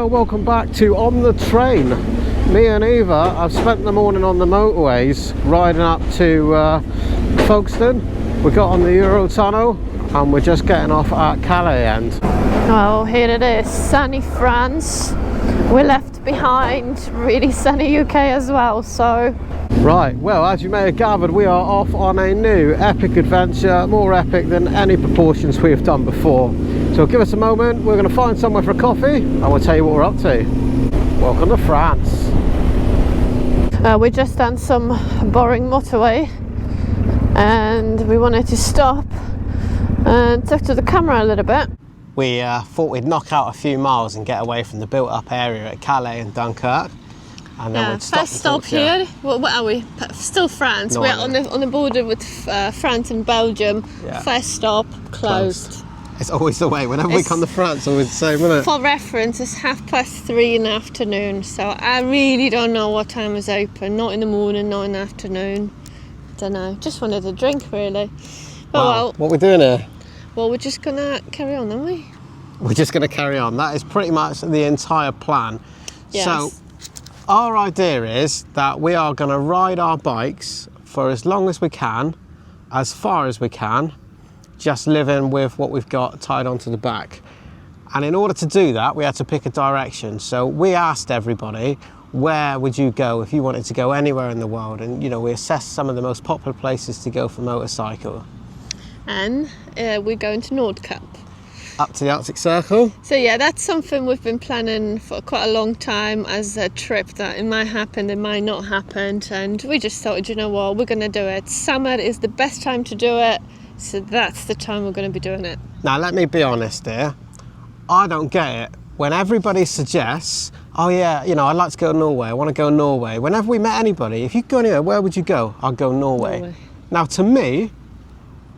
welcome back to On the Train. Me and Eva have spent the morning on the motorways riding up to Folkestone. We got on the Eurotunnel and we're just getting off at Calais end. Well, here it is, sunny France. We left behind really sunny UK as well, so... Right, well, as you may have gathered, we are off on a new epic adventure, more epic than any proportions we have done before. So give us a moment, we're going to find somewhere for a coffee and we'll tell you what we're up to. Welcome to France. We just done some boring motorway and we wanted to stop and talk to the camera a little bit. We thought we'd knock out a few miles and get away from the built-up area at Calais and Dunkirk. And then we'd stop. First stop here. What are we? Still France. We're on the border with France and Belgium. Yeah. First stop, closed. It's always the way. Whenever we come to France, always the same, isn't it? For reference, it's 3:30 in the afternoon. So I really don't know what time is open. Not in the morning, not in the afternoon. Don't know. Just wanted a drink, really. But well, what are we doing here? Well, we're just gonna carry on, aren't we? We're just gonna carry on. That is pretty much the entire plan. Yes. So our idea is that we are going to ride our bikes for as long as we can, as far as we can, just living with what we've got tied onto the back. And in order to do that, we had to pick a direction. So we asked everybody, where would you go if you wanted to go anywhere in the world? And, you know, we assessed some of the most popular places to go for motorcycle. And we're going to Nordkapp. Up to the Artic Circle. So yeah, that's something we've been planning for quite a long time as a trip that it might happen, it might not happen, and we just thought, you know what, we're going to do it. Summer is the best time to do it, so that's the time we're going to be doing it. Now let me be honest here, I don't get it. When everybody suggests, oh yeah, you know, I'd like to go to Norway, I want to go to Norway. Whenever we met anybody, if you go anywhere, where would you go? I'd go Norway. Now to me,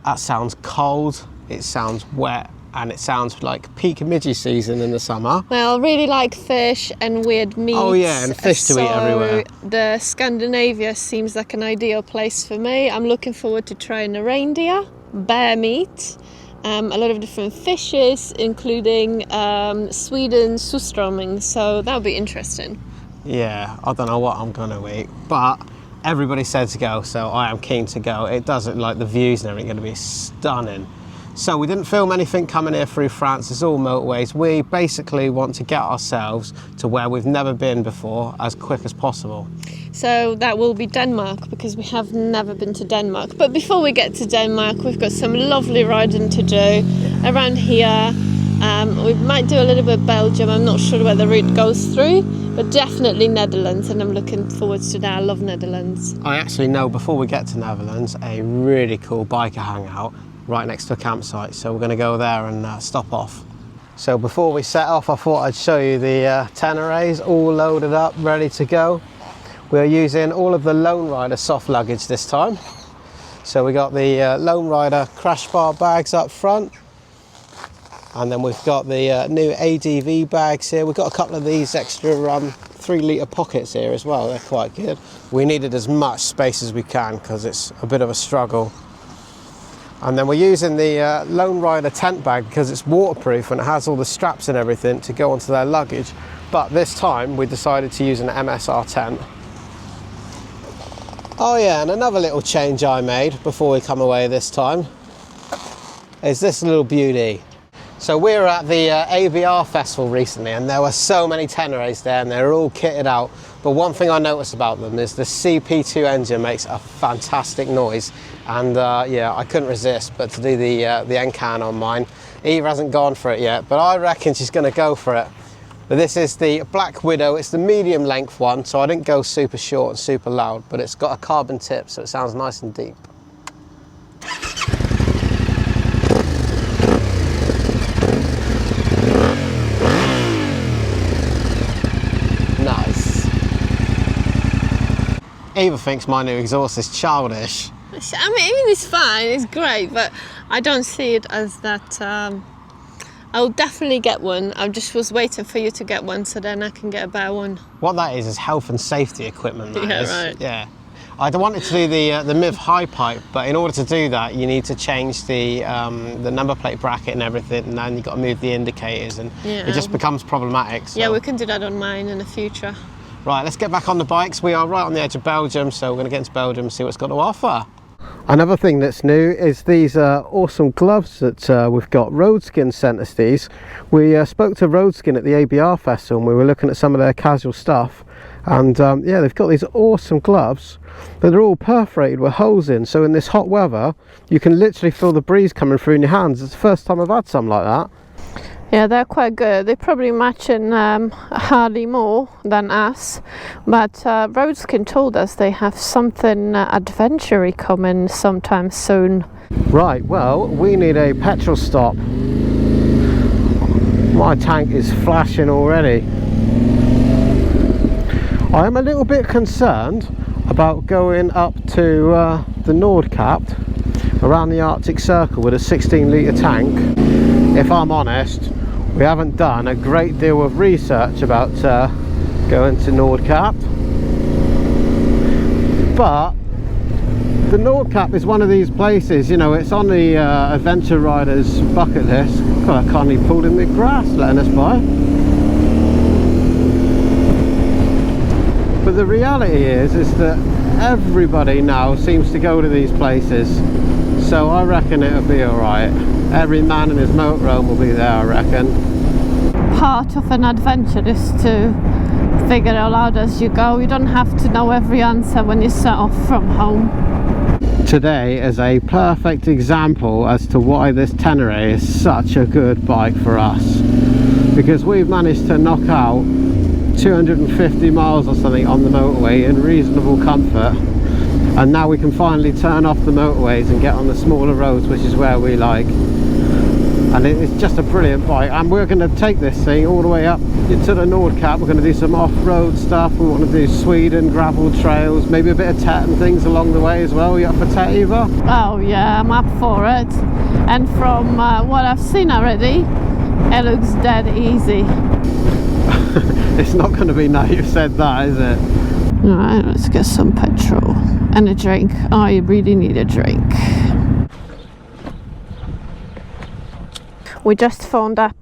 that sounds cold, it sounds wet, and it sounds like peak midgie season in the summer. Well, I really like fish and weird meat. Oh yeah, and fish to eat everywhere. The Scandinavia seems like an ideal place for me. I'm looking forward to trying the reindeer, bear meat, a lot of different fishes, including Sweden's surströmming, so that'll be interesting. Yeah, I don't know what I'm gonna eat, but everybody said to go, so I am keen to go. It does look like the views and everything are gonna be stunning. So we didn't film anything coming here through France, it's all motorways. We basically want to get ourselves to where we've never been before as quick as possible. So that will be Denmark, because we have never been to Denmark. But before we get to Denmark, we've got some lovely riding to do around here. We might do a little bit of Belgium, I'm not sure where the route goes through, but definitely Netherlands, and I'm looking forward to that. I love Netherlands. I actually know, before we get to Netherlands, a really cool biker hangout right next to a campsite, so we're going to go there and stop off. So before we set off, I thought I'd show you the Teneres all loaded up, ready to go. We're using all of the Lone Rider soft luggage this time. So we got the Lone Rider crash bar bags up front, and then we've got the new ADV bags here. We've got a couple of these extra 3-litre pockets here as well, they're quite good. We needed as much space as we can because it's a bit of a struggle. And then we're using the Lone Rider tent bag because it's waterproof and it has all the straps and everything to go onto their luggage. But this time we decided to use an MSR tent. Oh yeah, and another little change I made before we come away this time is this little beauty. So we were at the ABR festival recently and there were so many Teneres there and they're all kitted out. But one thing I noticed about them is the CP2 engine makes a fantastic noise. And yeah, I couldn't resist but to do the NCAN on mine. Eva hasn't gone for it yet, but I reckon she's going to go for it. But this is the Black Widow, it's the medium length one, so I didn't go super short and super loud, but it's got a carbon tip, so it sounds nice and deep. Nice. Eva thinks my new exhaust is childish. I mean, it's fine, it's great, but I don't see it as that. I'll definitely get one. I just was waiting for you to get one so then I can get a better one. What that is health and safety equipment, that is. Right. Yeah. I wanted to do the MIV high pipe, but in order to do that, you need to change the number plate bracket and everything, and then you've got to move the indicators, and it just becomes problematic. So. Yeah, we can do that on mine in the future. Right, let's get back on the bikes. We are right on the edge of Belgium, so we're going to get into Belgium and see what it's got to offer. Another thing that's new is these awesome gloves that we've got. Roadskin sent us these. We spoke to Roadskin at the ABR Festival and we were looking at some of their casual stuff, and yeah, they've got these awesome gloves, but they're all perforated with holes in, so in this hot weather you can literally feel the breeze coming through in your hands. It's the first time I've had some like that. Yeah, they're quite good. They're probably matching hardly more than us, but Roadskin told us they have something adventure-y coming sometime soon. Right, well, we need a petrol stop. My tank is flashing already. I am a little bit concerned about going up to the Nordkapp around the Arctic Circle with a 16-litre tank. If I'm honest, we haven't done a great deal of research about going to Nordkapp, but the Nordkapp is one of these places, you know, it's on the adventure riders bucket list. God, I can't even pull in the grass letting us by. But the reality is that everybody now seems to go to these places, so I reckon it'll be alright. Every man in his motorhome will be there, I reckon. Part of an adventure is to figure it all out as you go. You don't have to know every answer when you set off from home. Today is a perfect example as to why this Tenere is such a good bike for us, because we've managed to knock out 250 miles or something on the motorway in reasonable comfort, and now we can finally turn off the motorways and get on the smaller roads, which is where we like. And it's just a brilliant bike, and we're going to take this thing all the way up to the Nordkapp. We're going to do some off-road stuff. We want to do Sweden gravel trails, maybe a bit of Tet and things along the way as well. You up for Tet, Eva? Oh yeah, I'm up for it, and from what I've seen already, it looks dead easy. It's not going to be now you've said that, is it? Alright, let's get some petrol and a drink. I really need a drink. We just found up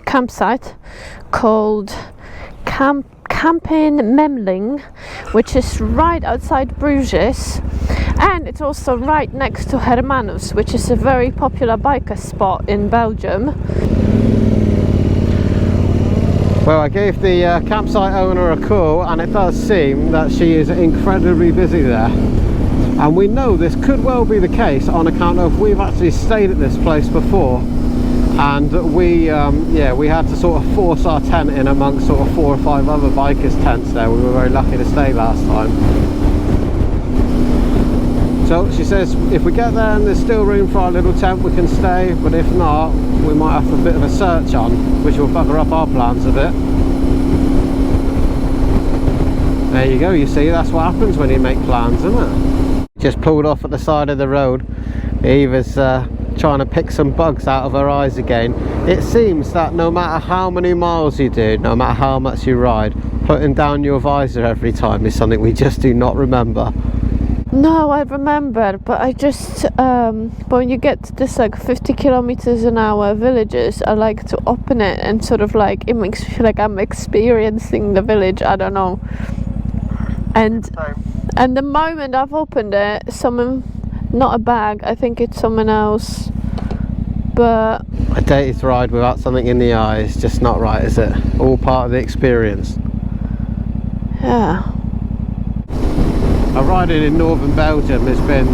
campsite called Camping Memling, which is right outside Bruges, and it's also right next to Hermanos, which is a very popular biker spot in Belgium. Well, I gave the campsite owner a call, and it does seem that she is incredibly busy there. And we know this could well be the case on account of we've actually stayed at this place before, and we had to sort of force our tent in amongst sort of 4 or 5 other bikers' tents there. We were very lucky to stay last time. So she says if we get there and there's still room for our little tent, we can stay, but if not, we might have a bit of a search on, which will bugger up our plans a bit. There you go, you see, that's what happens when you make plans, isn't it? Just pulled off at the side of the road. Eva's trying to pick some bugs out of her eyes again. It seems that no matter how many miles you do, no matter how much you ride, putting down your visor every time is something we just do not remember. No, I remember, but I just when you get to this like 50 kilometers an hour villages, I like to open it and sort of like, it makes me feel like I'm experiencing the village, I don't know. And the moment I've opened it, someone, not a bag, I think it's someone else, but a dated ride without something in the eye is just not right, is it? All part of the experience. Yeah. Our riding in northern Belgium has been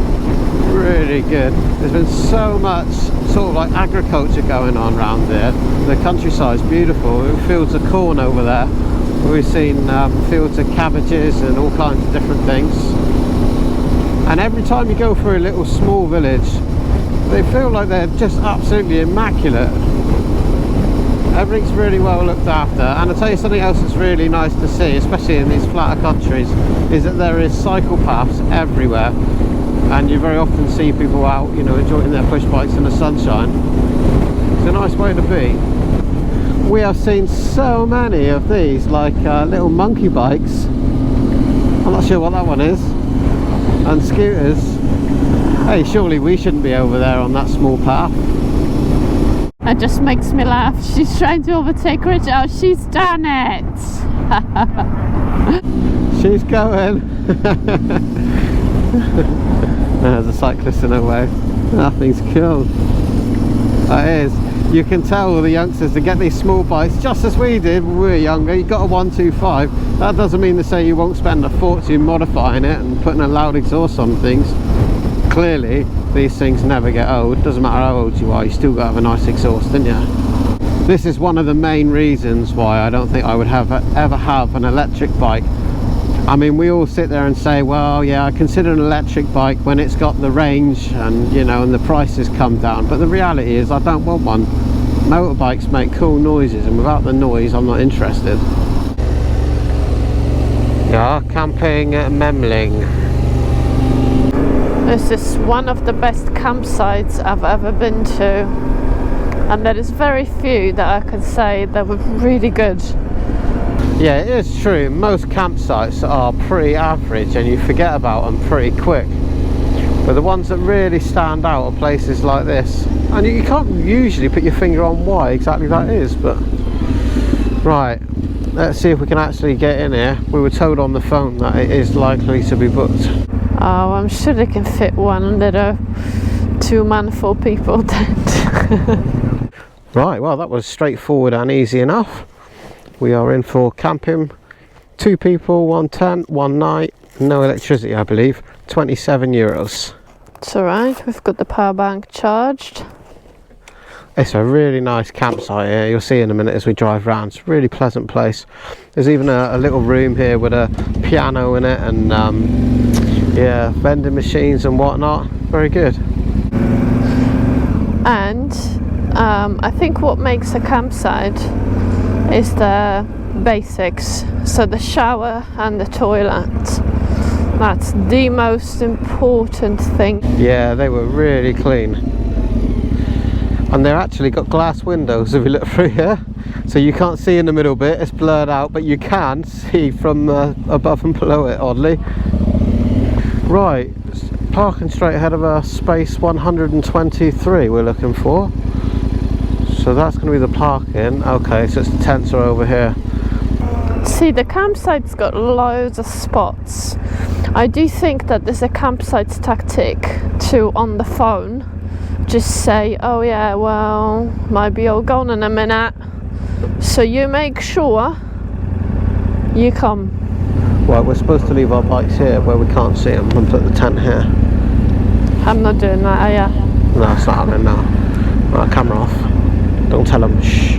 really good. There's been so much sort of like agriculture going on around there. The countryside's beautiful. Fields of corn over there. We've seen fields of cabbages and all kinds of different things. And every time you go through a little small village, they feel like they're just absolutely immaculate. Everything's really well looked after, and I'll tell you something else that's really nice to see, especially in these flatter countries, is that there is cycle paths everywhere, and you very often see people out, you know, enjoying their push bikes in the sunshine. It's a nice way to be. We have seen so many of these, like little monkey bikes. I'm not sure what that one is. and scooters. Hey, surely we shouldn't be over there on that small path. That just makes me laugh. She's trying to overtake Rich. Oh, she's done it. She's going. There's a cyclist in her way. That thing's cool. That is. You can tell all the youngsters to get these small bikes just as we did when we were younger. You got a 125. That doesn't mean to say you won't spend a fortune modifying it and putting a loud exhaust on things. Clearly, these things never get old. Doesn't matter how old you are, you still got to have a nice exhaust, don't you? This is one of the main reasons why I don't think I would ever have an electric bike. I mean, we all sit there and say, well, yeah, I consider an electric bike when it's got the range and, you know, and the prices come down. But the reality is I don't want one. Motorbikes make cool noises, and without the noise, I'm not interested. Yeah, camping at Memling. This is one of the best campsites I've ever been to. And there is very few that I can say that were really good. Yeah, it is true. Most campsites are pretty average and you forget about them pretty quick. But the ones that really stand out are places like this. And you can't usually put your finger on why exactly that is, but... Right, let's see if we can actually get in here. We were told on the phone that it is likely to be booked. Oh, I'm sure they can fit one little 2-man 4 people tent. Right, well, that was straightforward and easy enough. We are in for camping. 2 people, 1 tent, 1 night, no electricity, I believe. €27. It's alright, we've got the power bank charged. It's a really nice campsite here. You'll see in a minute as we drive around. It's a really pleasant place. There's even a little room here with a piano in it and yeah, vending machines and whatnot. Very good. And I think what makes a campsite is the basics. So the shower and the toilet. That's the most important thing. Yeah, they were really clean. And they're actually got glass windows if you look through here. So you can't see in the middle bit, it's blurred out, but you can see from above and below it, oddly. Right, parking straight ahead of us, space 123 we're looking for. So that's going to be the parking. Okay, so it's the tents are over here. See, the campsite's got loads of spots. I do think that there's a campsite tactic to, on the phone, just say, oh yeah, well, might be all gone in a minute. So you make sure you come. Right, we're supposed to leave our bikes here where we can't see them and put the tent here. I'm not doing that, are ya? No, it's not happening now. Right, camera off. Don't tell them. Shh.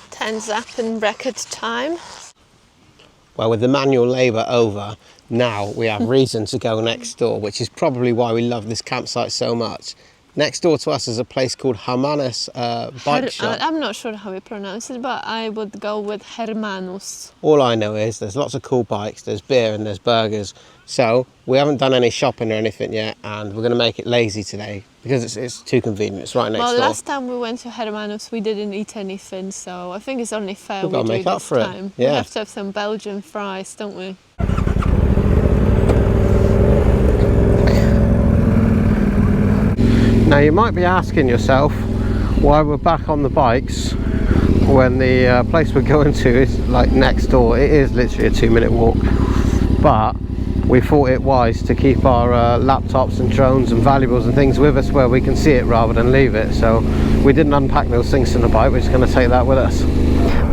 Tens up in record time. Well, with the manual labour over, now we have reason to go next door, which is probably why we love this campsite so much. Next door to us is a place called Hermanos bike shop. I'm not sure how we pronounce it, but I would go with Hermanos. All I know is there's lots of cool bikes, there's beer and there's burgers. So we haven't done any shopping or anything yet, and we're going to make it lazy today because it's too convenient. It's right next door. Well, last time we went to Hermanos, we didn't eat anything, so I think it's only fair We've got to do make up this for time. it. Yeah. We have to have some Belgian fries, don't we? Now you might be asking yourself why we're back on the bikes when the place we're going to is like next door. It is literally a 2-minute walk, but we thought it wise to keep our laptops and drones and valuables and things with us where we can see it rather than leave it. So we didn't unpack those things in the bike, we're just going to take that with us.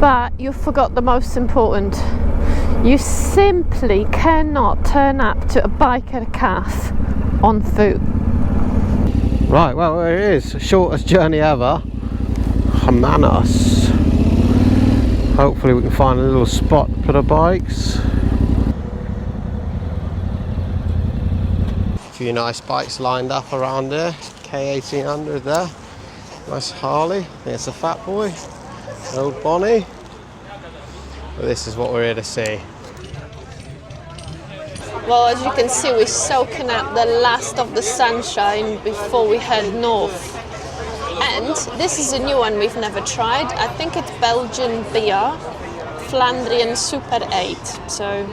But you forgot the most important. You simply cannot turn up to a biker calf on foot. Right, well, there it is. Shortest journey ever. Hermanos. Hopefully we can find a little spot to put our bikes. A few nice bikes lined up around there. K1800 there. Nice Harley. There's a Fat Boy. Old Bonnie. But this is what we're here to see. Well, as you can see, we're soaking up the last of the sunshine before we head north. And this is a new one we've never tried. I think it's Belgian beer. Flandrian Super 8, so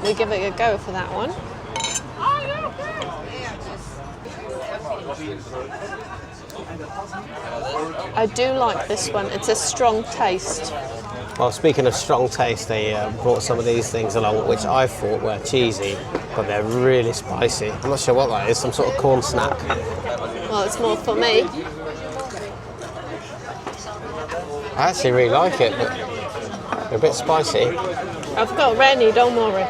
we give it a go for that one. I do like this one, it's a strong taste. Well, speaking of strong taste, they brought some of these things along, which I thought were cheesy, but they're really spicy. I'm not sure what that is, some sort of corn snack. Well, it's more for me. I actually really like it, but they're a bit spicy. I've got Rennie, don't worry.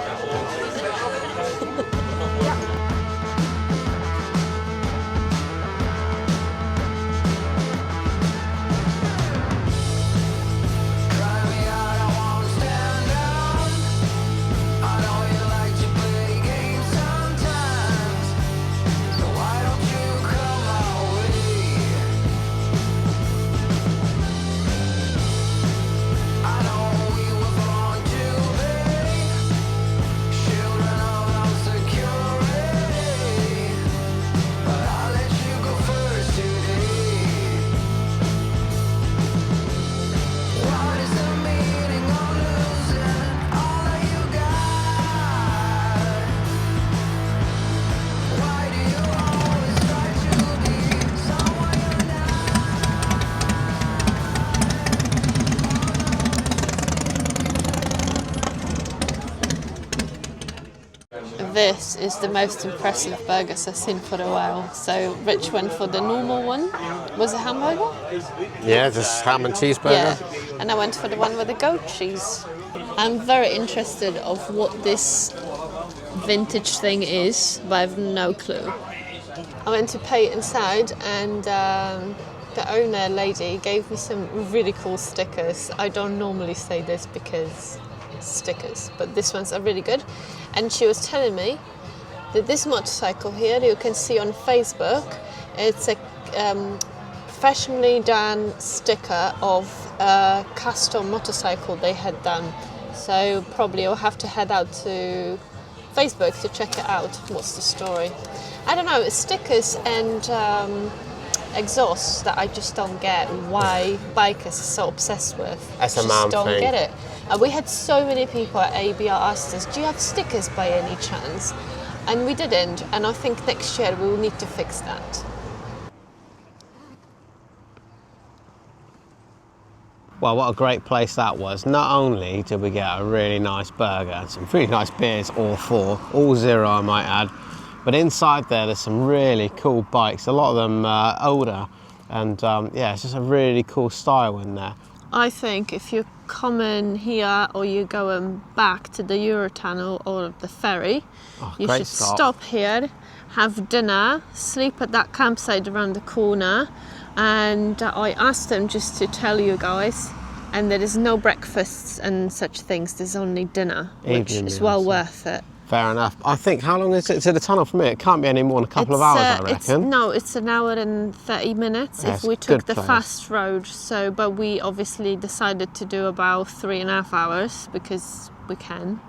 This is the most impressive burgers I've seen for a while. So Rich went for the normal one. Was it hamburger? Yeah, just ham and cheeseburger. Yeah, and I went for the one with the goat cheese. I'm very interested of what this vintage thing is, but I have no clue. I went to pay inside and the owner lady gave me some really cool stickers. I don't normally say this because stickers, but these ones are really good. And she was telling me that this motorcycle here you can see on Facebook, it's a professionally done sticker of a custom motorcycle they had done. So probably you'll have to head out to Facebook to check it out. What's the story? I don't know, it's stickers and exhausts that I just don't get why bikers are so obsessed with. That's a man don't thing. get it. We had so many people at ABR asked us, do you have stickers by any chance? And we didn't, and I think next year we will need to fix that. Well, what a great place that was. Not only did we get a really nice burger and some really nice beers, all four, all zero I might add, but inside there's some really cool bikes, a lot of them older, and yeah, it's just a really cool style in there. I think if you come in here or you're going back to the Eurotunnel or the ferry, you should stop here, have dinner, sleep at that campsite around the corner, and I asked them just to tell you guys, and there is no breakfasts and such things, there's only dinner, which is well worth it. Fair enough. I think, how long is it to the tunnel from here? It can't be any more than a couple of hours, I reckon. No, it's an hour and 30 minutes if we took the fast road. So, but we obviously decided to do about 3.5 hours because we can.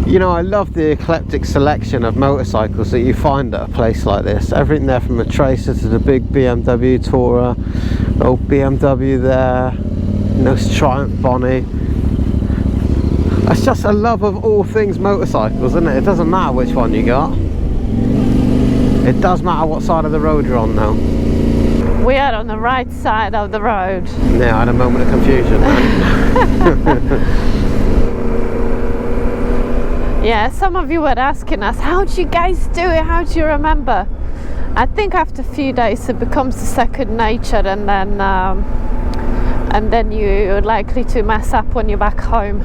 You know, I love the eclectic selection of motorcycles that you find at a place like this. Everything there from a Tracer to the big BMW Tourer, old BMW there, nice Triumph Bonnie. It's just a love of all things motorcycles, isn't it? It doesn't matter which one you got. It does matter what side of the road you're on now. We are on the right side of the road. Yeah, I had a moment of confusion. Yeah, some of you were asking us, how do you guys do it? How do you remember? I think after a few days it becomes a second nature, and then you're likely to mess up when you're back home.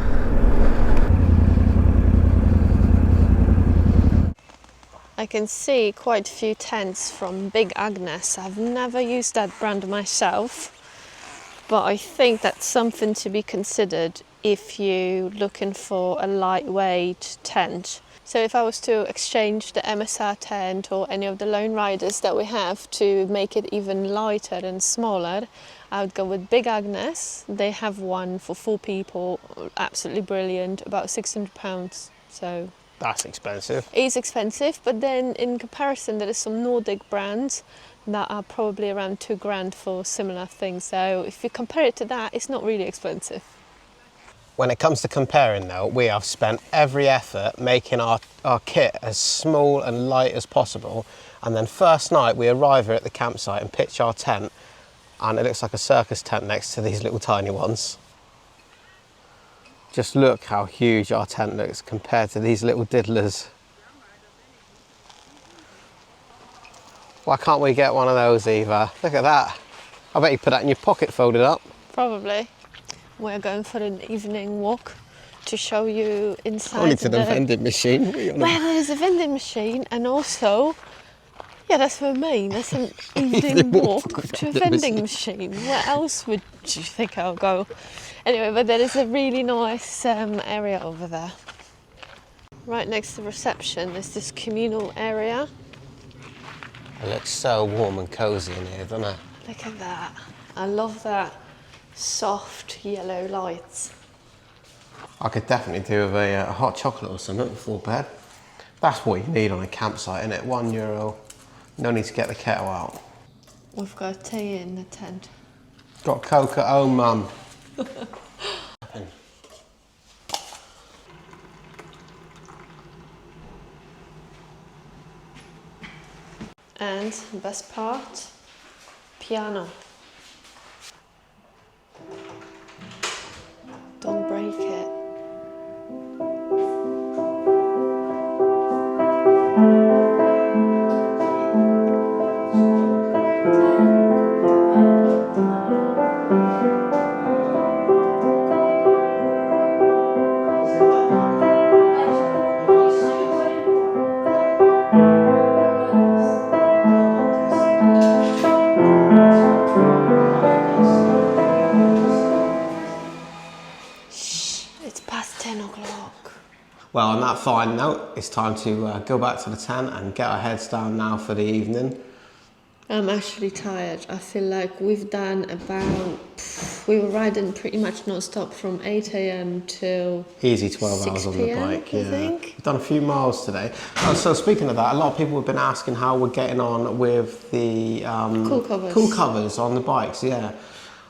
I can see quite a few tents from Big Agnes. I've never used that brand myself, but I think that's something to be considered if you're looking for a lightweight tent. So if I was to exchange the MSR tent or any of the Lone Riders that we have to make it even lighter and smaller, I would go with Big Agnes. They have one for 4 people, absolutely brilliant, about £600. So that's expensive. It's expensive, but then in comparison there is some Nordic brands that are probably around £2,000 for similar things. So if you compare it to that, it's not really expensive. When it comes to comparing though, we have spent every effort making our kit as small and light as possible. And then first night we arrive here at the campsite and pitch our tent, and it looks like a circus tent next to these little tiny ones. Just look how huge our tent looks compared to these little diddlers. Why can't we get one of those, Eva? Look at that. I bet you put that in your pocket folded up. Probably. We're going for an evening walk to show you inside. Only to the vending machine. Well, there's a vending machine, and also, yeah, that's what I mean. That's an evening walk to a vending machine. Where else would you think I'll go? Anyway, but there is a really nice area over there. Right next to the reception is this communal area. It looks so warm and cosy in here, doesn't it? Look at that. I love that soft yellow lights. I could definitely do with a hot chocolate or something before bed. That's what you need on a campsite, isn't it? €1. No need to get the kettle out. We've got tea in the tent. Got Coke at home, Mum. And the best part, piano. Don't break it. It's past 10 o'clock. Well, on that fine note, it's time to go back to the tent and get our heads down now for the evening. I'm actually tired. I feel like we've done we were riding pretty much non-stop from 8 a.m. till Easy 12 hours on the 6 p.m., bike, I yeah. think. We've done a few miles today. So speaking of that, a lot of people have been asking how we're getting on with the cool covers on the bikes, yeah.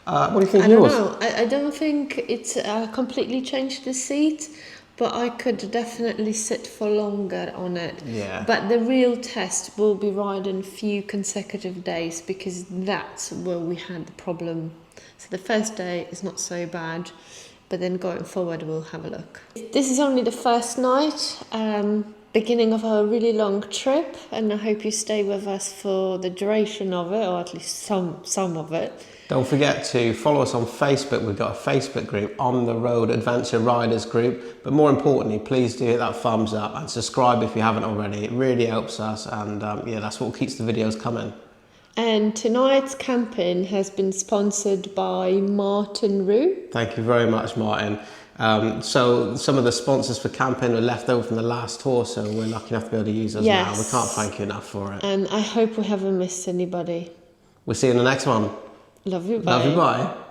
What do you think of yours? I don't know. I don't think it's completely changed the seat, but I could definitely sit for longer on it. Yeah. But the real test will be riding few consecutive days, because that's where we had the problem. So the first day is not so bad, but then going forward we'll have a look. This is only the first night, beginning of a really long trip, and I hope you stay with us for the duration of it, or at least some of it. Don't forget to follow us on Facebook. We've got a Facebook group, On the Road Adventure Riders group. But more importantly, please do hit that thumbs up and subscribe if you haven't already. It really helps us, and yeah, that's what keeps the videos coming. And tonight's camping has been sponsored by Martin Rue. Thank you very much, Martin. So some of the sponsors for camping are left over from the last tour, so we're lucky enough to be able to use those now. We can't thank you enough for it. And I hope we haven't missed anybody. We'll see you in the next one. Love you, bye. Love you, bye.